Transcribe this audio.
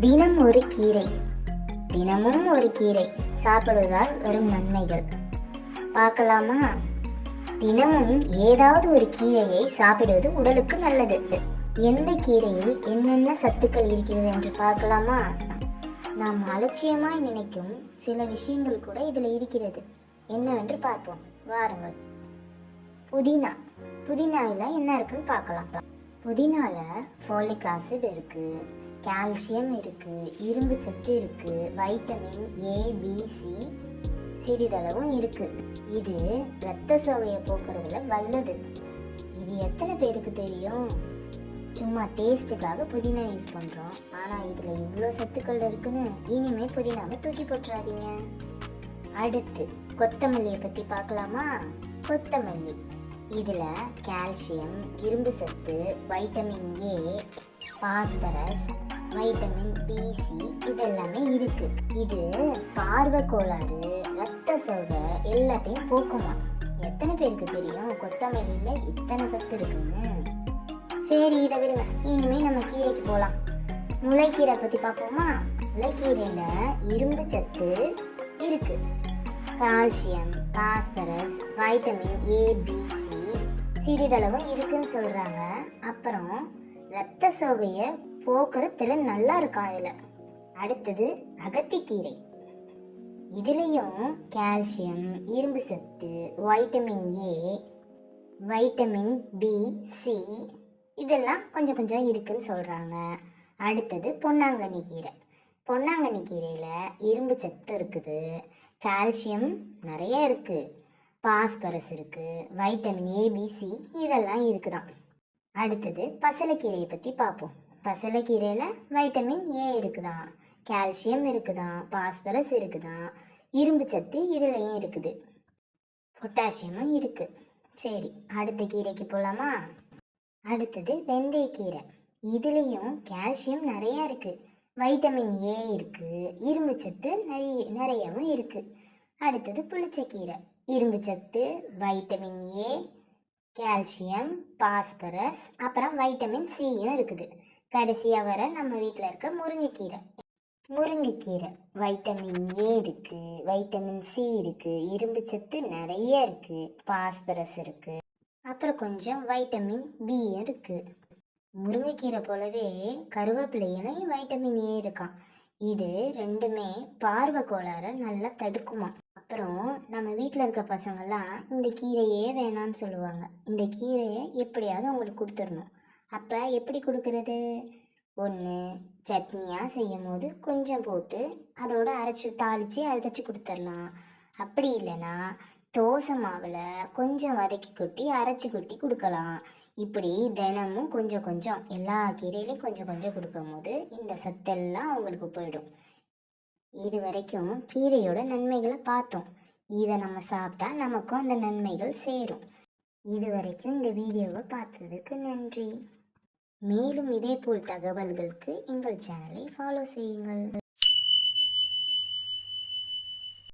தினம் ஒரு கீரை, தினமும் ஒரு கீரை சாப்பிடுவதால் வரும் நன்மைகள் பார்க்கலாமா? தினமும் ஏதாவது ஒரு கீரையை சாப்பிடுவது உடலுக்கு நல்லது. எந்த கீரையில் என்னென்ன சத்துக்கள் இருக்கிறது என்று பார்க்கலாமா? நாம் அலட்சியமாய் நினைக்கும் சில விஷயங்கள் கூட இதில் இருக்கிறது. என்னவென்று பார்ப்போம் வாருங்கள். புதினா. புதினாவில் என்ன இருக்குன்னு பார்க்கலாம். புதினால ஃபோலிக் ஆசிட் இருக்கு, கால்சியம் இருக்கு, இரும்பு சத்து இருக்கு, வைட்டமின் ஏ பி சி சிறிதளவும் இருக்கு. இது இரத்த சோகையை போக்குறதுல வல்லது. இது எத்தனை பேருக்கு தெரியும்? சும்மா டேஸ்ட்டுக்காக புதினா யூஸ் பண்ணுறோம், ஆனால் இதில் இவ்வளோ சத்துக்கள் இருக்குன்னு இனிமே புதினாவை தூக்கி போட்டுறாதீங்க. அடுத்து கொத்தமல்லியை பற்றி பார்க்கலாமா? கொத்தமல்லி இதில் கால்சியம், இரும்பு சத்து, vitamin A, phosphorus, vitamin B C இதெல்லாமே இருக்கு. இது பார்வை கோளாறு, ரத்த சோகை எல்லாத்தையும் போக்குமா. எத்தனை பேருக்கு தெரியும் கொத்தமல்லியில் இத்தனை சத்து இருக்குன்னு? சரி, இதை விடுங்க, இனிமே நம்ம கீரைக்கு போகலாம். முளைக்கீரை பற்றி பார்ப்போமா? முளைக்கீரையில் இரும்பு சத்து இருக்கு, calcium, phosphorus, vitamin A B C சிறிதளவும் இருக்குன்னு சொல்கிறாங்க. அப்புறம் இரத்த சோகையை போக்குற திறன் நல்லா இருக்கா அதில். அடுத்தது அகத்திக்கீரை. இதுலேயும் கால்சியம், இரும்பு சத்து, vitamin A, vitamin B C இதெல்லாம் கொஞ்சம் கொஞ்சம் இருக்குன்னு சொல்கிறாங்க. அடுத்தது பொன்னாங்கண்ணி கீரை. பொன்னாங்கண்ணி கீரையில் இரும்பு சத்து இருக்குது, கால்சியம் நிறைய இருக்குது, பாஸ்பரஸ் இருக்குது, வைட்டமின் ஏபிசி இதெல்லாம் இருக்குதான். அடுத்தது பசலைக்கீரையை பற்றி பார்ப்போம். பசலைக்கீரையில் வைட்டமின் ஏ இருக்குதான், கால்சியம் இருக்குதான், பாஸ்பரஸ் இருக்குதான், இரும்பு சத்து இதுலேயும் இருக்குது, பொட்டாசியமும் இருக்குது. சரி, அடுத்த கீரைக்கு போகலாமா? அடுத்தது வெந்தயக்கீரை. இதுலேயும் கால்சியம் நிறையா இருக்குது, வைட்டமின் ஏ இருக்குது, இரும்பு சத்து நிறையவும் இருக்குது. அடுத்தது புளிச்சக்கீரை. இரும்பு சத்து, வைட்டமின் ஏ, கால்சியம், பாஸ்பரஸ், அப்புறம் வைட்டமின் சியும் இருக்குது. கடைசியாக வர நம்ம வீட்டில் இருக்க முருங்கைக்கீரை. முருங்கைக்கீரை வைட்டமின் ஏ இருக்குது, வைட்டமின் சி இருக்குது, இரும்பு சத்து நிறைய இருக்குது, பாஸ்பரஸ் இருக்குது, அப்புறம் கொஞ்சம் வைட்டமின் பி இருக்குது. முருங்கைக்கீரை போலவே கருவேப்பிலையிலையும் வைட்டமின் ஏ இருக்கான். இது ரெண்டுமே பார்வை கோளாறை நல்லா தடுக்குமா. அப்புறம் நம்ம வீட்டில் இருக்க பசங்கள்லாம் இந்த கீரையே வேணான்னு சொல்லுவாங்க. இந்த கீரையை எப்படியாவது அவங்களுக்கு கொடுத்துடணும். அப்போ எப்படி கொடுக்கறது? ஒன்று சட்னியாக செய்யும் போது கொஞ்சம் போட்டு அதோட அரைச்சி கொடுத்துடலாம். அப்படி இல்லைன்னா தோசை மாவில் கொஞ்சம் வதக்கி கொட்டி அரைச்சி கொட்டி கொடுக்கலாம். இப்படி தினமும் கொஞ்சம் கொஞ்சம் எல்லா கீரையிலையும் கொஞ்சம் கொஞ்சம் கொடுக்கும் போது இந்த சத்தெல்லாம் அவங்களுக்கு போயிடும். இது வரைக்கும் கீரையோட நன்மைகளை பார்த்தோம். இதை நம்ம சாப்பிட்டா நமக்கும் அந்த நன்மைகள் சேரும். இது வரைக்கும் இந்த வீடியோவை பார்த்ததுக்கு நன்றி. மேலும் இதே போல் தகவல்களுக்கு எங்கள் சேனலை ஃபாலோ செய்யுங்கள்.